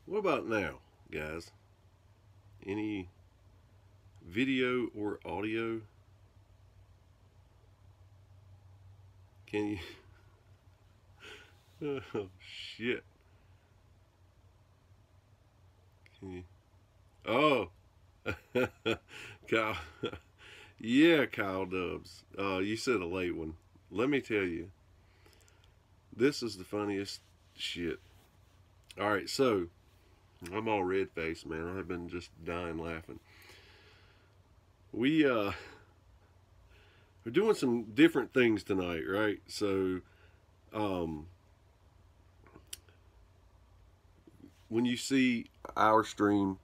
What about now, guys? Any video or audio? Can you? Oh shit! Can you? Oh, Kyle. Yeah, Kyle Dubs. You said a late one. Let me tell you, this is the funniest shit. All right, so I'm all red faced, man. I've been just dying laughing. We we're doing some different things tonight, right? So um, when you see our stream,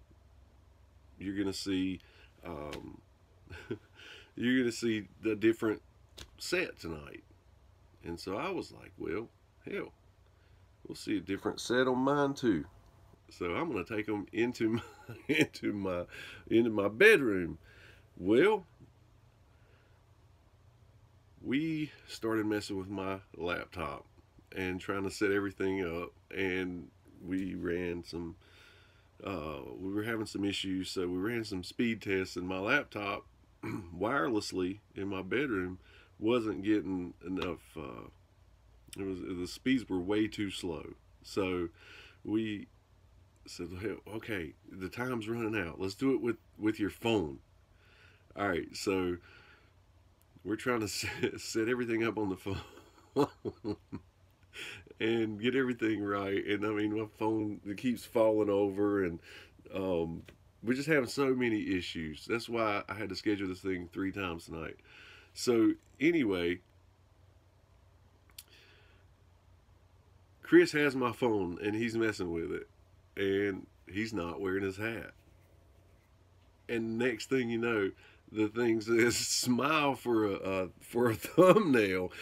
you're gonna see um, you're gonna see the different set tonight. And so I was like, well, hell, we'll see a different set on mine too. So I'm gonna take them into my into my bedroom. Well, we started messing with my laptop and trying to set everything up, and we ran some. We were having some issues, so we ran some speed tests, and my laptop, wirelessly in my bedroom, wasn't getting enough. It was the speeds were way too slow. So we said, okay, the time's running out. Let's do it with your phone. All right, so we're trying to set everything up on the phone and get everything right. And I mean, my phone it keeps falling over, and um, we're just having so many issues. That's why I had to schedule this thing 3 times tonight. So anyway, Chris has my phone and he's messing with it, and he's not wearing his hat. And next thing you know, the thing says "smile for a thumbnail."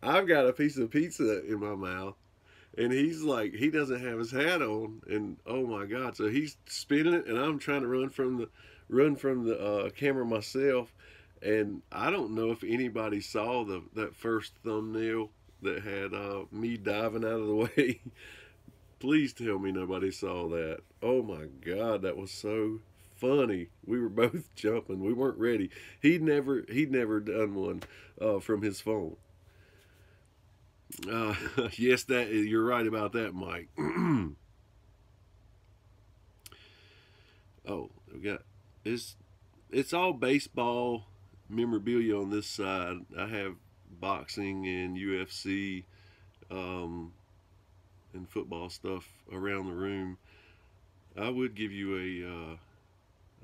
I've got a piece of pizza in my mouth, and he's like, he doesn't have his hat on, and oh my god! So he's spinning it, and I'm trying to run from the camera myself, and I don't know if anybody saw that first thumbnail that had me diving out of the way. Please tell me nobody saw that. Oh my god, that was so funny. We were both jumping. We weren't ready. He'd never done one from his phone. Uh, yes, that you're right about that, Mike. Oh, we got it's all baseball memorabilia on this side. I have boxing and UFC um, and football stuff around the room. I would give you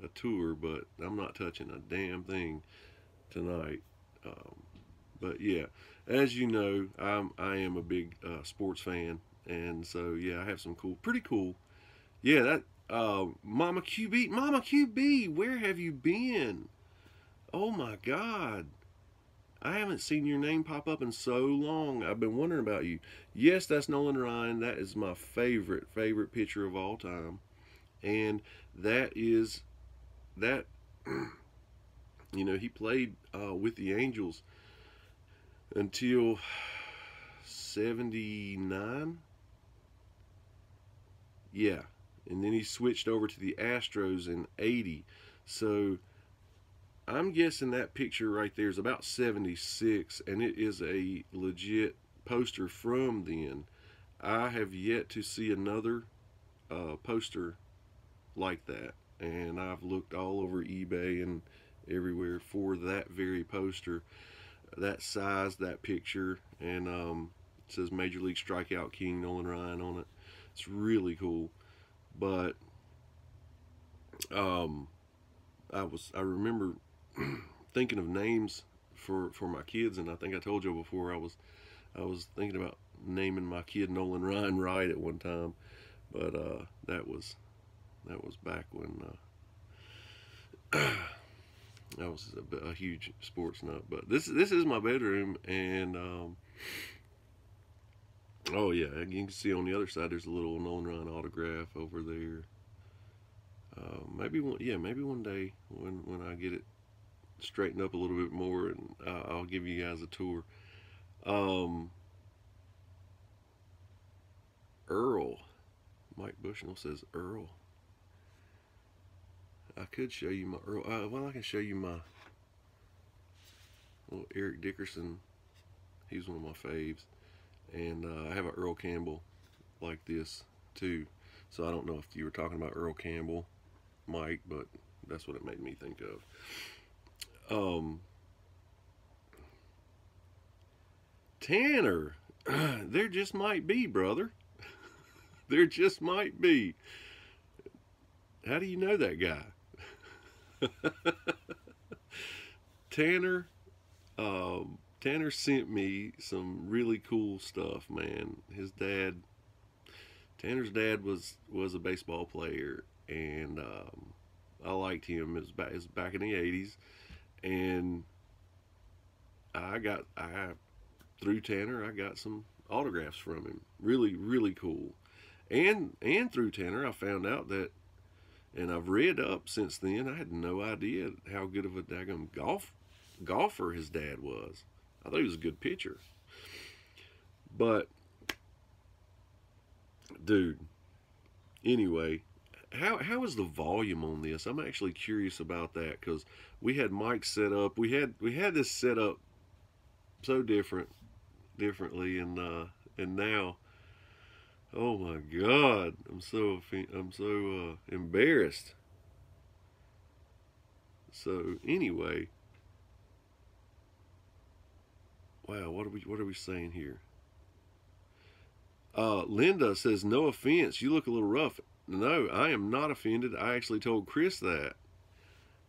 a tour, but I'm not touching a damn thing tonight. Um, but yeah, as you know, I am a big sports fan, and so yeah, I have some pretty cool. Yeah, that Mama QB, where have you been? Oh my God, I haven't seen your name pop up in so long. I've been wondering about you. Yes, that's Nolan Ryan. That is my favorite pitcher of all time, and that is that. He played with the Angels until 79. Yeah. And then he switched over to the Astros in 80. So I'm guessing that picture right there is about 76, and it is a legit poster from then. I have yet to see another poster like that. And I've looked all over eBay and everywhere for that very poster, that size, that picture, and it says Major League Strikeout King Nolan Ryan on it. It's really cool. But um, I remember thinking of names for my kids, and I think I told you before I was thinking about naming my kid Nolan Ryan Wright at one time, but that was back when I was a huge sports nut. But this is my bedroom, and oh yeah, you can see on the other side there's a little Nolan Ryan autograph over there. Maybe one day when I get it straightened up a little bit more, and I'll give you guys a tour. Um, Earl, Mike Bushnell says Earl. I could show you my Earl. Well, I can show you my little Eric Dickerson. He's one of my faves. And I have an Earl Campbell like this too. So I don't know if you were talking about Earl Campbell, Mike, but that's what it made me think of. Tanner, there just might be, brother. There just might be. How do you know that guy? Tanner, Tanner sent me some really cool stuff, man. Tanner's dad was a baseball player, and I liked him. It was back in the '80s, and through Tanner, I got some autographs from him. Really, really cool. And through Tanner, I found out that, and I've read up since then. I had no idea how good of a daggum golfer his dad was. I thought he was a good pitcher. But, dude, anyway, how is the volume on this? I'm actually curious about that, because we had mics set up. We had this set up so differently, and now, oh my God, I'm so embarrassed. So anyway, wow, what are we saying here? Linda says, no offense, you look a little rough. No, I am not offended. I actually told Chris that.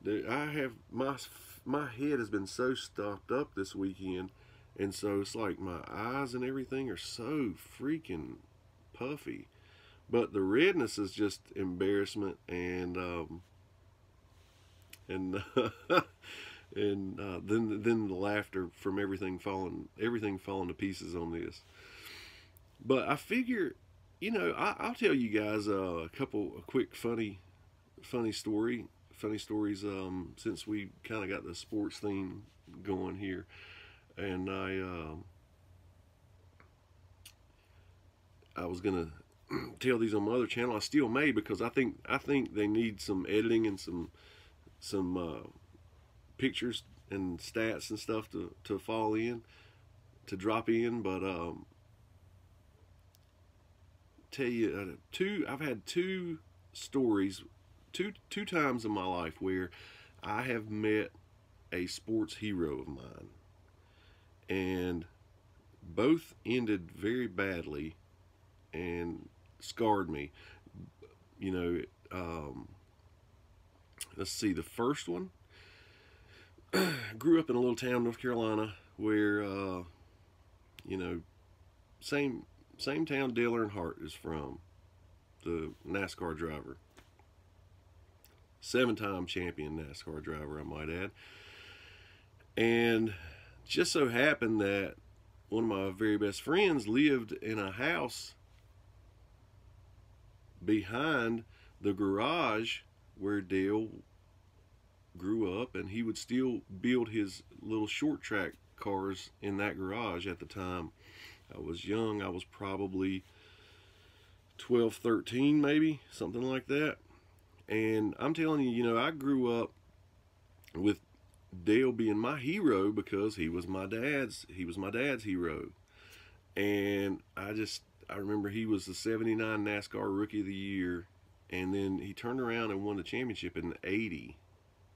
Dude, I have my head has been so stopped up this weekend, and so it's like my eyes and everything are so freaking puffy. But the redness is just embarrassment and and then the laughter from everything falling to pieces on this. But I figure, I'll tell you guys a quick funny stories. Since we kind of got the sports theme going here, and I was gonna tell these on my other channel. I still may, because I think they need some editing and some pictures and stats and stuff to fall in, to drop in. But tell you, I've had two stories, two times in my life where I have met a sports hero of mine, and both ended very badly and scarred me. Let's see, the first one, grew up in a little town, North Carolina, where same town Dale Earnhardt is from, the NASCAR driver, 7-time champion NASCAR driver, I might add. And just so happened that one of my very best friends lived in a house behind the garage where Dale grew up, and he would still build his little short track cars in that garage. At the time I was young. I was probably 12, 13, maybe, something like that. And I'm telling you, I grew up with Dale being my hero, because he was my dad's hero. And I remember he was the 79 NASCAR Rookie of the Year, and then he turned around and won the championship in '80.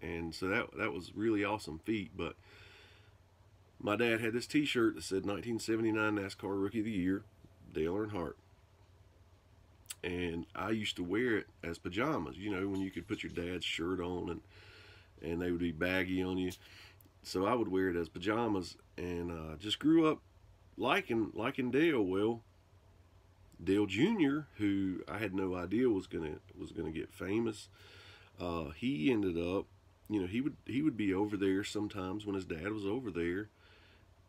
And so that was really awesome feat. But my dad had this t-shirt that said 1979 NASCAR Rookie of the Year, Dale Earnhardt. And I used to wear it as pajamas, when you could put your dad's shirt on and they would be baggy on you. So I would wear it as pajamas, and just grew up liking Dale. Well, Dale Jr., who I had no idea was gonna get famous, he ended up, he would be over there sometimes when his dad was over there,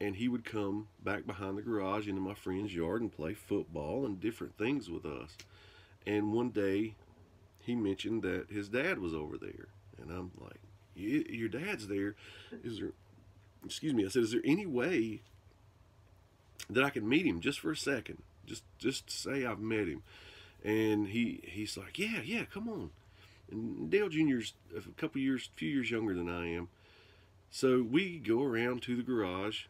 and he would come back behind the garage into my friend's yard and play football and different things with us. And one day he mentioned that his dad was over there, and I'm like, your dad's there? Excuse me, I said, is there any way that I can meet him just for a second, just say I've met him? And he's like, yeah, come on. And Dale Jr.'s few years younger than I am. So we go around to the garage,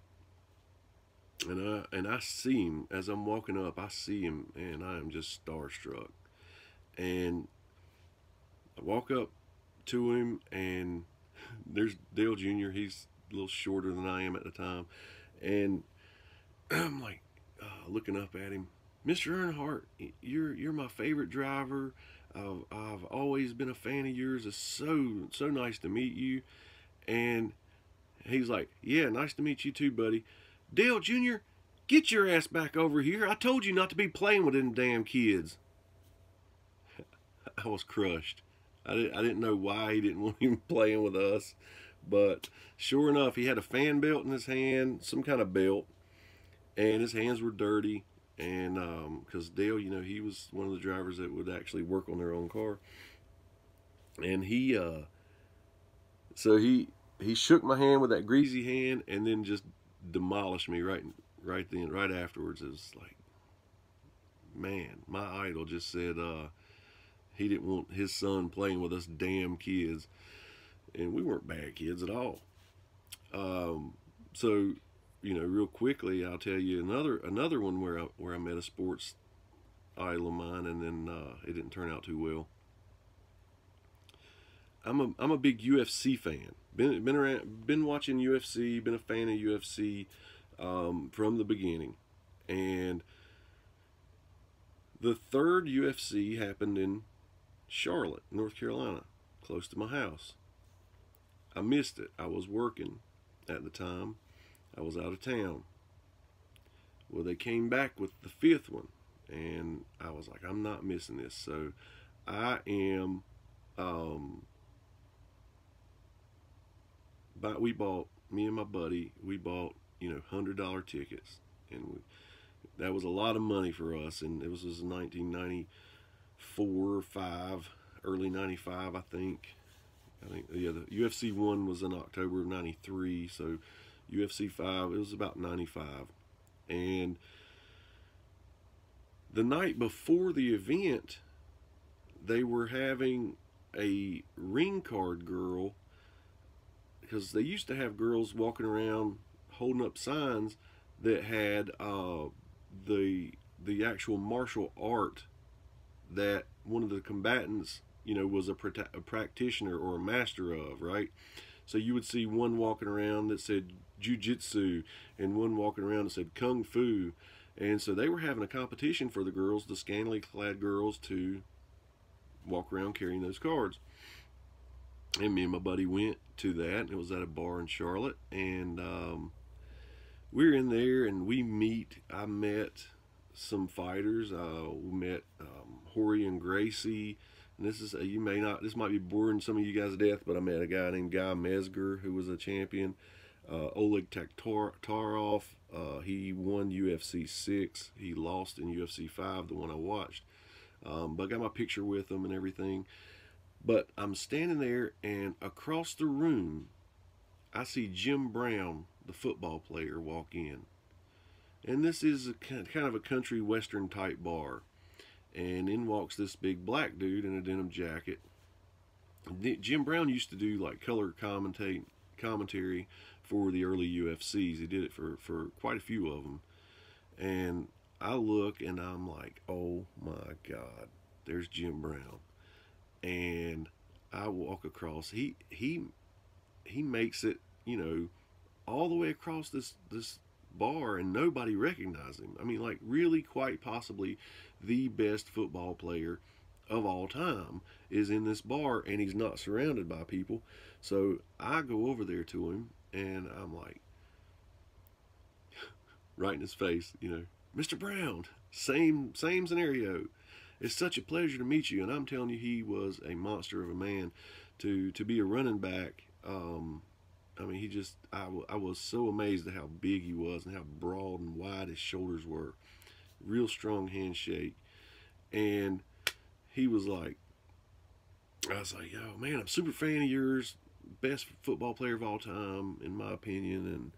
and I see him as I'm walking up. I see him, and I am just starstruck. And I walk up to him, and there's Dale Jr. He's a little shorter than I am at the time, and I'm like looking up at him. Mr. Earnhardt, you're my favorite driver. I've always been a fan of yours. It's so nice to meet you. And he's like, yeah, nice to meet you too, buddy. Dale Jr., get your ass back over here. I told you not to be playing with them damn kids. I was crushed. I didn't know why he didn't want him playing with us. But sure enough, he had a fan belt in his hand, some kind of belt, and his hands were dirty. And because Dale, he was one of the drivers that would actually work on their own car. And so he shook my hand with that greasy hand, and then just demolished me right afterwards. It was like, man, my idol just said he didn't want his son playing with us damn kids, and we weren't bad kids at all. So, real quickly, I'll tell you another one where I met a sports idol of mine, and then it didn't turn out too well. I'm a big UFC fan. Been watching UFC, been a fan of UFC from the beginning, and the third UFC happened in Charlotte, North Carolina, close to my house. I missed it. I was working at the time. I was out of town. Well, they came back with the fifth one, and I was like, I'm not missing this. So I am. But me and my buddy, we bought $100 tickets, and that was a lot of money for us. And it was 1994 or 5, early 95, I think. Yeah, the UFC 1 was in October of 93, so UFC 5, it was about 95. And the night before the event, they were having a ring card girl, because they used to have girls walking around holding up signs that had the actual martial art that one of the combatants was a practitioner or a master of, right? So you would see one walking around that said jiu-jitsu, and one walking around that said kung fu. And so they were having a competition for the girls, the scantily clad girls, to walk around carrying those cards. And me and my buddy went to that. It was at a bar in Charlotte, and we're in there, and I met some fighters. We met Jorge and Gracie. And this might be boring some of you guys to death, but I met a guy named Guy Mesger, who was a champion. Oleg Taktarov, he won UFC 6. He lost in UFC 5, the one I watched. But I got my picture with him and everything. But I'm standing there, and across the room, I see Jim Brown, the football player, walk in. And this is kind of a country western type bar. And in walks this big black dude in a denim jacket. Jim Brown used to do like color commentary for the early UFCs. He did it for quite a few of them. And I look, and I'm like, oh my God, there's Jim Brown. And I walk across. He makes it, all the way across this bar, and nobody recognized him. I mean, like, really, quite possibly the best football player of all time is in this bar, and he's not surrounded by people. So I go over there to him, and I'm like, right in his face, Mr. Brown, same scenario. It's such a pleasure to meet you. And I'm telling you, he was a monster of a man to be a running back. I mean, I was so amazed at how big he was and how broad and wide his shoulders were. Real strong handshake. And he was like, I was like, oh man, I'm a super fan of yours. Best football player of all time, in my opinion.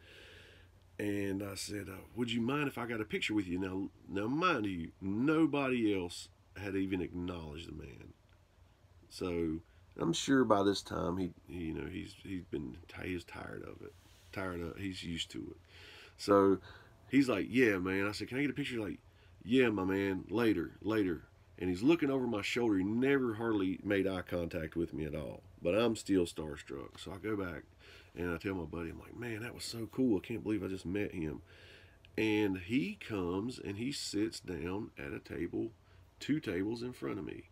And I said, would you mind if I got a picture with you? Now mind you, nobody else had even acknowledged the man. So I'm sure by this time he's tired of it, he's used to it. So he's like, yeah, man. I said, can I get a picture? Like, yeah, my man, later, later. And he's looking over my shoulder. He never hardly made eye contact with me at all. But I'm still starstruck. So I go back and I tell my buddy, I'm like, man, that was so cool. I can't believe I just met him. And he comes and he sits down at a table, 2 tables in front of me.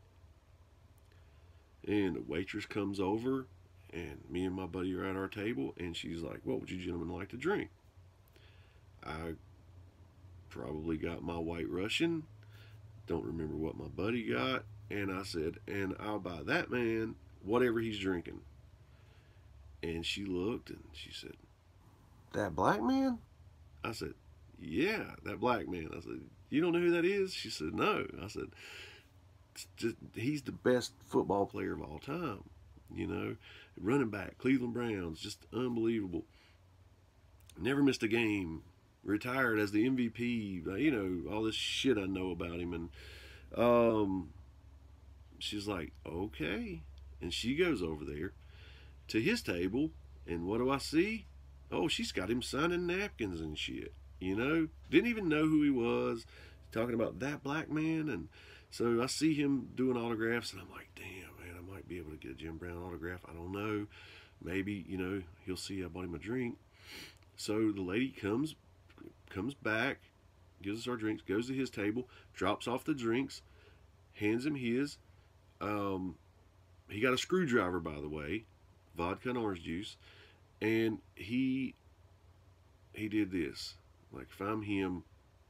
And the waitress comes over, and me and my buddy are at our table, and she's like, what would you gentlemen like to drink? I probably got my White Russian. Don't remember what my buddy got. And I said, and I'll buy that man whatever he's drinking. And she looked and she said, that black man? I said, yeah, that black man. I said, you don't know who that is? She said, no. I said, he's the best football player of all time. You know, running back, Cleveland Browns, just unbelievable. Never missed a game. Retired as the MVP. You know, all this shit I know about him. And she's like, okay. And she goes over there to his table, and what do I see? Oh, she's got him signing napkins and shit. You know, didn't even know who he was. Talking about that black man. And so I see him doing autographs, and I'm like, damn, man, I might be able to get a Jim Brown autograph. I don't know. Maybe, you know, he'll see I bought him a drink. So the lady comes back, gives us our drinks, goes to his table, drops off the drinks, hands him his. He got a screwdriver, by the way, vodka and orange juice, and he did this. Like, if I'm him,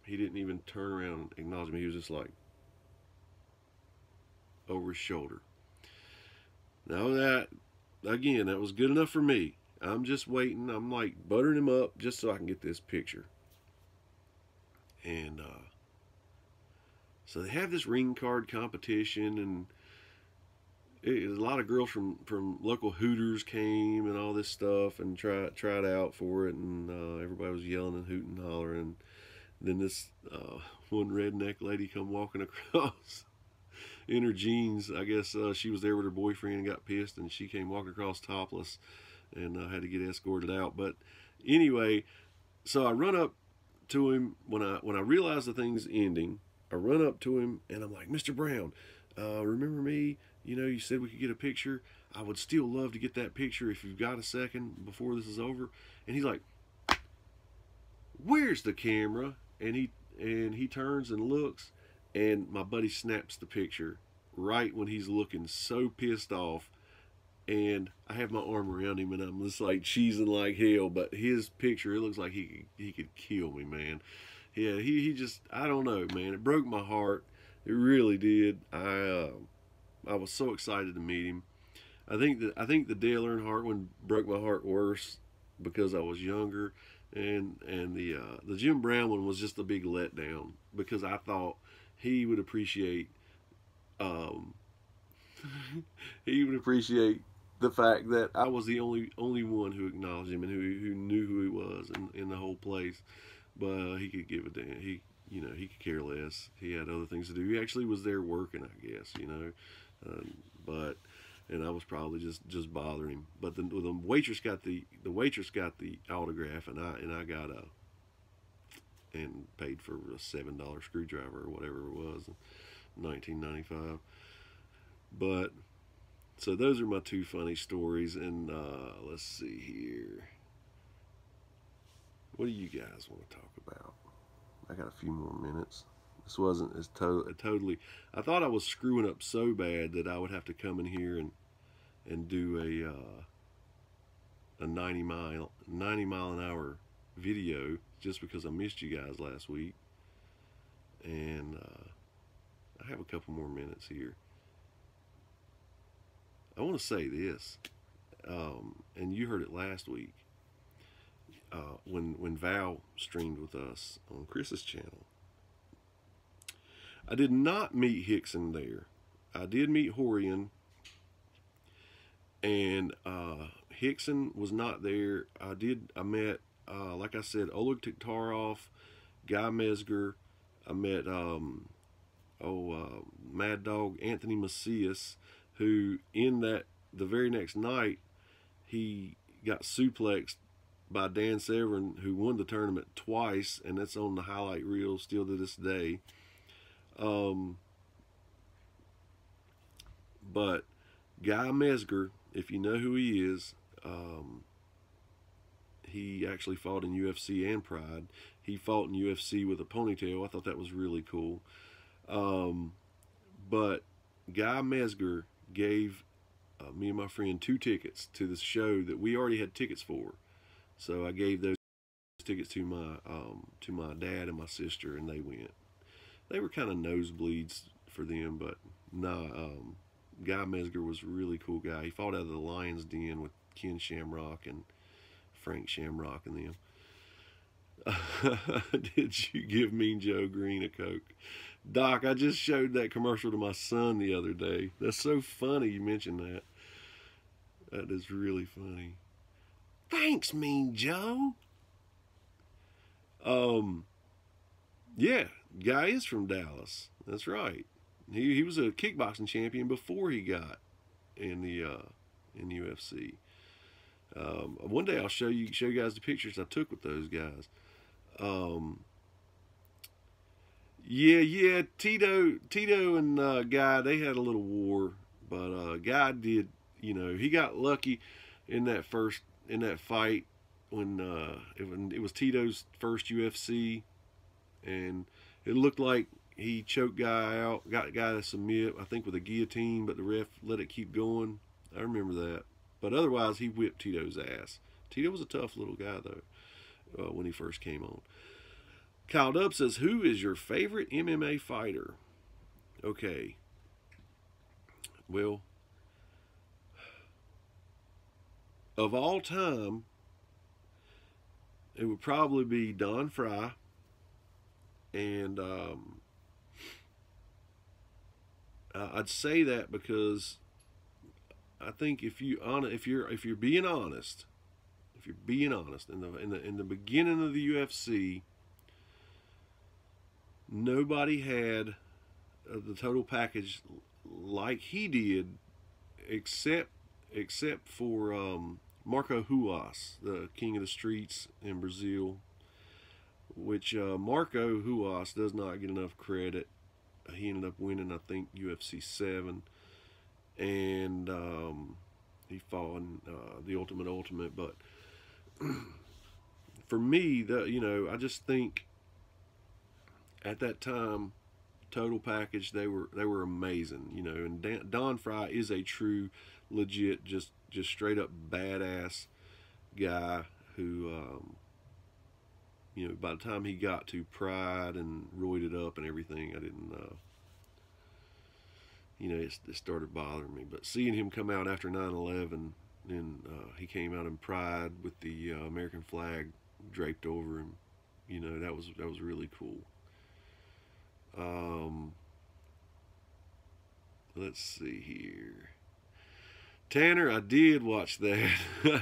he didn't even turn around and acknowledge me. He was just like, over his shoulder. Now that, again, that was good enough for me. I'm just waiting. I'm like buttering him up just so I can get this picture. And so they have this ring card competition, and a lot of girls from local Hooters came and all this stuff and tried out for it, and everybody was yelling and hooting and hollering. And then this one redneck lady come walking across in her jeans. I guess she was there with her boyfriend and got pissed, and she came walking across topless, and had to get escorted out. But anyway, so I run up to him when I realize the thing's ending. I run up to him and I'm like, Mr. Brown, remember me? You know, you said we could get a picture. I would still love to get that picture if you've got a second before this is over. And he's like, where's the camera? And he turns and looks, and my buddy snaps the picture right when he's looking so pissed off. And I have my arm around him, and I'm just like cheesing like hell. But his picture, it looks like he could kill me, man. Yeah, he just, I don't know, man. It broke my heart. It really did. I was so excited to meet him. I think the Dale Earnhardt one broke my heart worse because I was younger, and the Jim Brown one was just a big letdown because I thought he would appreciate he would appreciate the fact that I was the only one who acknowledged him and who knew who he was in the whole place. But he could give a damn. He could care less. He had other things to do. He actually was there working, I guess, and I was probably just bothering him. But the waitress got the autograph, and I got and paid for a $7 screwdriver or whatever it was, in 1995. But so those are my two funny stories, and let's see here. What do you guys want to talk about? I got a few more minutes. This wasn't as totally. I thought I was screwing up so bad that I would have to come in here and do a 90 mile an hour video just because I missed you guys last week. And I have a couple more minutes here. I want to say this, and you heard it last week when Val streamed with us on Chris's channel. I did not meet Hickson there. I did meet Horian, and Hickson was not there. I met, like I said, Oleg Tiktarov, Guy Mesger. I met Mad Dog Anthony Macias, who the very next night he got suplexed by Dan Severn, who won the tournament twice, and that's on the highlight reel still to this day. But Guy Mesger, if you know who he is, he actually fought in UFC and Pride. He fought in UFC with a ponytail. I thought that was really cool. But Guy Mesger gave me and my friend 2 tickets to this show that we already had tickets for. So I gave those tickets to my dad and my sister, and they went. They were kind of nosebleeds for them, but nah. Guy Mesger was a really cool guy. He fought out of the Lion's Den with Ken Shamrock and Frank Shamrock and them. Did you give Mean Joe Green a Coke? Doc, I just showed that commercial to my son the other day. That's so funny you mentioned that. That is really funny. Thanks, Mean Joe. Yeah, Guy is from Dallas. That's right. He was a kickboxing champion before he got in the UFC. One day I'll show you guys the pictures I took with those guys. Yeah, Tito and Guy, they had a little war, but Guy did, he got lucky in that fight when it was Tito's first UFC, and it looked like he choked Guy out, got Guy to submit, I think with a guillotine, but the ref let it keep going. I remember that. But otherwise, he whipped Tito's ass. Tito was a tough little guy, though, when he first came on. Kyle Dub says, who is your favorite MMA fighter? Okay. Well, of all time, it would probably be Don Fry. And I'd say that because I think if you're being honest, in the beginning of the UFC, nobody had the total package like he did, except for Marco Ruas, the king of the streets in Brazil. Which Marco Ruas does not get enough credit. He ended up winning, I think, UFC 7, and he fought in the Ultimate. But for me, I just think at that time, total package, they were amazing. And Don Fry is a true, legit, just straight up badass guy who. By the time he got to Pride and roided up and everything, I didn't, it started bothering me. But seeing him come out after 9/11, and he came out in Pride with the American flag draped over him, that was really cool. Let's see here. Tanner, I did watch that.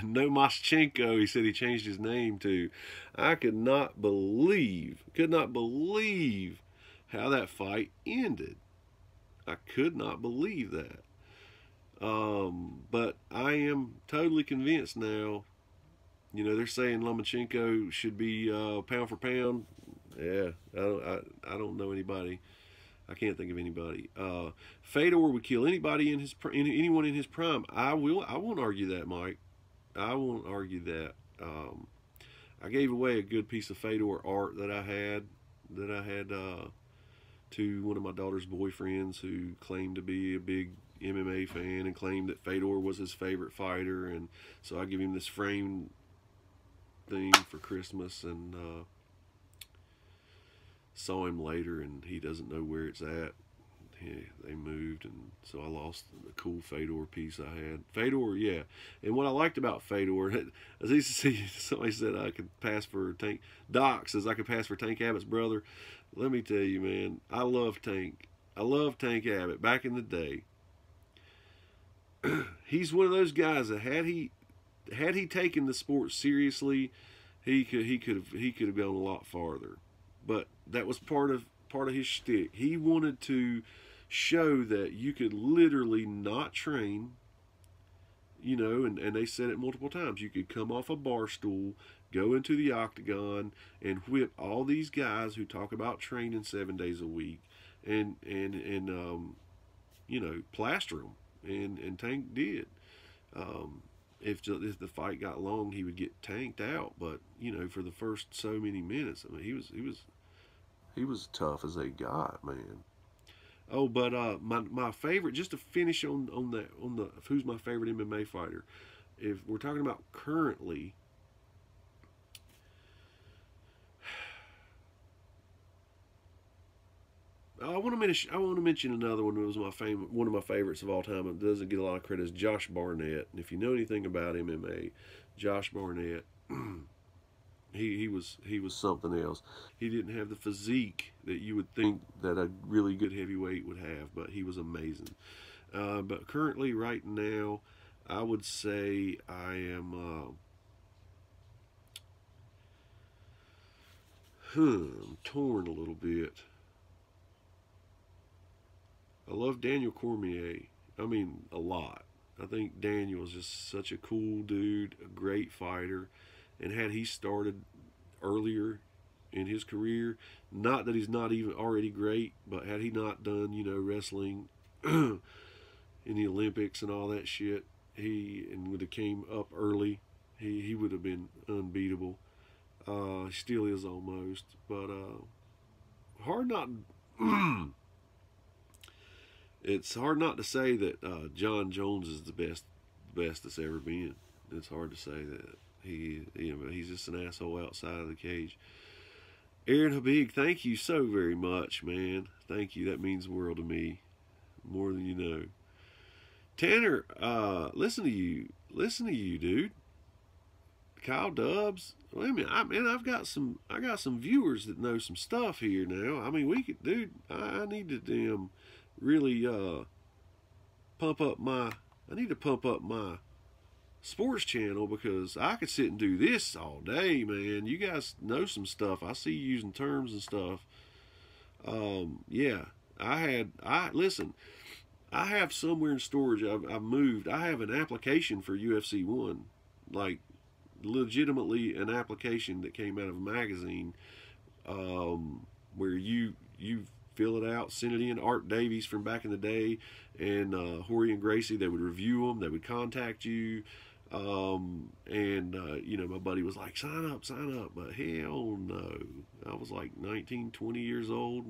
No Moschenko, he said he changed his name to. I could not believe how that fight ended. I could not believe that. But I am totally convinced now. They're saying Lomachenko should be pound for pound. Yeah, I don't know anybody. I can't think of anybody. Fedor would kill anybody anyone in his prime. I won't argue that, Mike. I won't argue that. I gave away a good piece of Fedor art that I had to one of my daughter's boyfriends who claimed to be a big MMA fan and claimed that Fedor was his favorite fighter, and so I give him this framed thing for Christmas, and saw him later, and he doesn't know where it's at. They moved, and so I lost the cool Fedor piece I had. Fedor, yeah. And what I liked about Fedor, as he said, somebody said I could pass for Tank. Doc says I could pass for Tank Abbott's brother. Let me tell you, man, I love Tank. I love Tank Abbott. Back in the day, he's one of those guys that had he taken the sport seriously, he could have gone a lot farther. But that was part of part of his shtick. He wanted to show that you could literally not train, and they said it multiple times. You could come off a bar stool, go into the octagon, and whip all these guys who talk about training 7 days a week, and plaster them. And Tank did. If the fight got long, he would get tanked out. But for the first so many minutes, I mean, he was tough as they got, man. Oh, but my favorite, just to finish on the who's my favorite MMA fighter. If we're talking about currently, I want to mention another one that was one of my favorites of all time. It doesn't get a lot of credit. Is Josh Barnett. And if you know anything about MMA, Josh Barnett, he was something else. He didn't have the physique that you would think that a really good heavyweight would have, but he was amazing. But currently, right now, I would say I am. I'm torn a little bit. I love Daniel Cormier. I mean, a lot. I think Daniel is just such a cool dude, a great fighter. And had he started earlier in his career, not that he's not even already great, but had he not done, wrestling in the Olympics and all that shit, he would have came up early. He would have been unbeatable. Still is almost, but hard not. It's hard not to say that John Jones is the best that's ever been. It's hard to say that he's just an asshole outside of the cage. Aaron Habib, thank you so very much, man. Thank you. That means the world to me, more than you know. Tanner, listen to you, dude. Kyle Dubs. Wait a minute, I've got some viewers that know some stuff here now. I mean, we could, dude. I need to really pump up my. I need to pump up my sports channel because I could sit and do this all day, man. You guys know some stuff. I see you using terms and stuff. Yeah, listen. I have somewhere in storage. I've moved. I have an application for UFC 1, like legitimately an application that came out of a magazine, where you fill it out, send it in. Art Davies from back in the day, and Jorge and Gracie, they would review them. They would contact you. My buddy was like, sign up. But hell no. I was like 19, 20 years old.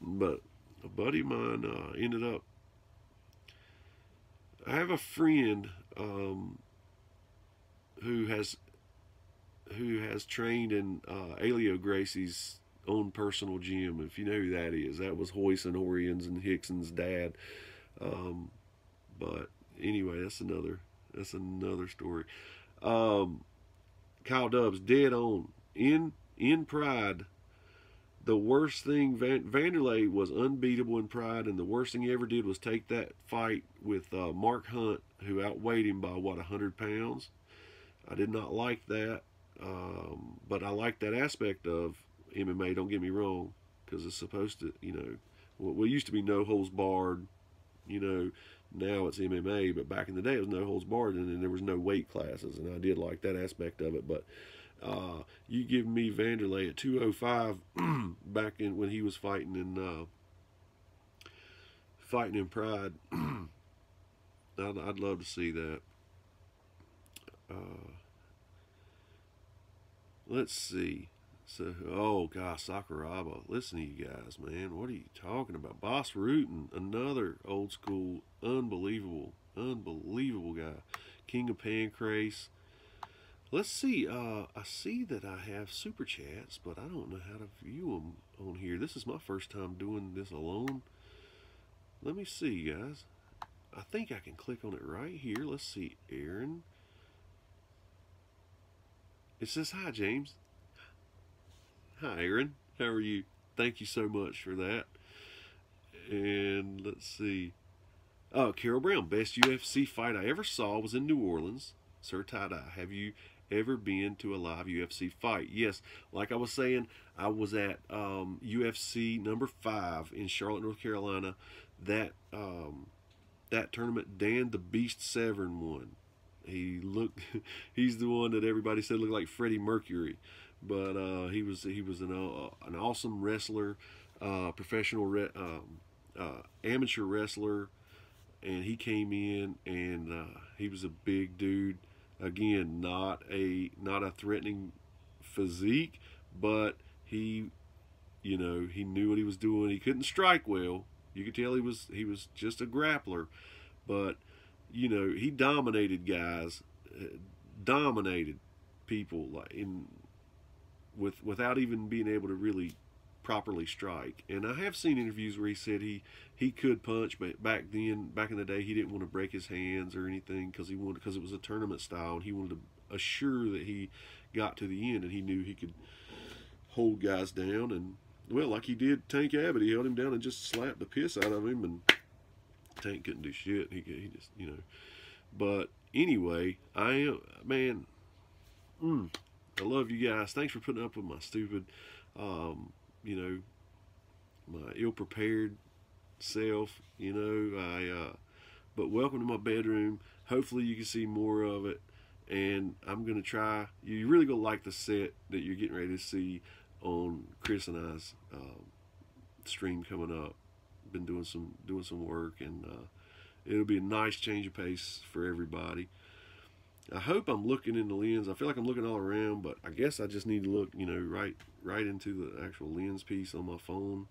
But a buddy of mine ended up. I have a friend who has trained in Elio Gracie's own personal gym. If you know who that is, that was Hoyce and Horian's and Hickson's dad. But anyway, that's another story. Kyle Dubs, dead on. In Pride, the worst thing, Vanderlei was unbeatable in Pride, and the worst thing he ever did was take that fight with Mark Hunt, who outweighed him by 100 pounds. I did not like that, but I like that aspect of MMA. Don't get me wrong, because it's supposed to, what used to be no holds barred. Now it's MMA, but back in the day it was no holds barred, and then there was no weight classes, and I did like that aspect of it. But you give me Vanderlei at 205 back in when he was fighting in Pride. I'd love to see that. Let's see. So, oh gosh, Sakuraba. Listen to you guys, man. What are you talking about? Boss Rutan, another old school, unbelievable guy. King of Pancrase. Let's see. I see that I have super chats, but I don't know how to view them on here. This is my first time doing this alone. Let me see, guys. I think I can click on it right here. Let's see, Aaron. It says, hi, James. Hi, Aaron. How are you? Thank you so much for that. And let's see. Oh, Carol Brown. Best UFC fight I ever saw was in New Orleans. Sir Tie-Dye. Have you ever been to a live UFC fight. Yes, like I was saying, I was at UFC number 5 in Charlotte, North Carolina. That that tournament, Dan the Beast Severn won. He looked, he's the one that everybody said looked like Freddie Mercury, but he was an awesome wrestler, professional amateur wrestler, and he came in and he was a big dude. Again, not a threatening physique, but he knew what he was doing. He couldn't strike well. You could tell he was just a grappler, but he dominated guys, dominated people like without even being able to really properly strike. And I have seen interviews where he said he could punch, but back in the day, he didn't want to break his hands or anything because it was a tournament style, and he wanted to assure that he got to the end, and he knew he could hold guys down. And well, like he did Tank Abbott, he held him down and just slapped the piss out of him, and Tank couldn't do shit. He just But anyway, I love you guys. Thanks for putting up with my stupid, you know, my ill-prepared self. But welcome to my bedroom. Hopefully you can see more of it, and I'm gonna try. You really gonna like the set that you're getting ready to see on Chris and I's stream coming up. Been doing some work, and it'll be a nice change of pace for everybody. I hope I'm looking in the lens. I feel like I'm looking all around, but I guess I just need to look, right into the actual lens piece on my phone.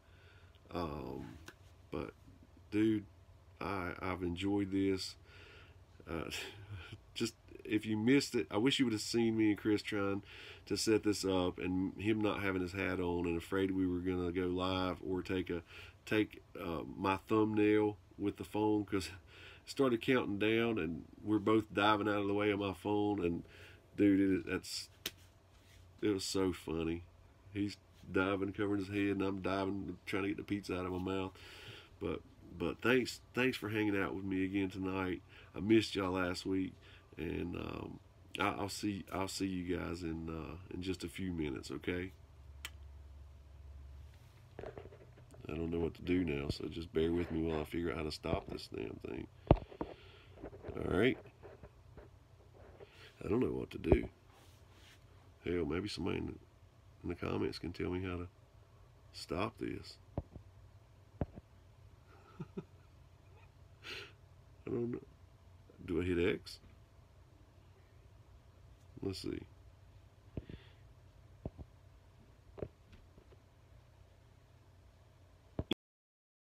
But dude, I've enjoyed this. Just if you missed it, I wish you would have seen me and Chris trying to set this up, and him not having his hat on and afraid we were gonna go live or take my thumbnail with the phone, because started counting down and we're both diving out of the way of my phone, and dude, it was so funny. He's diving, covering his head, and I'm diving, trying to get the pizza out of my mouth. But thanks for hanging out with me again tonight. I missed y'all last week, and I'll see you guys in just a few minutes, okay? I don't know what to do now, so just bear with me while I figure out how to stop this damn thing. Alright. I don't know what to do. Hell, maybe somebody in the comments can tell me how to stop this. I don't know. Do I hit X? Let's see.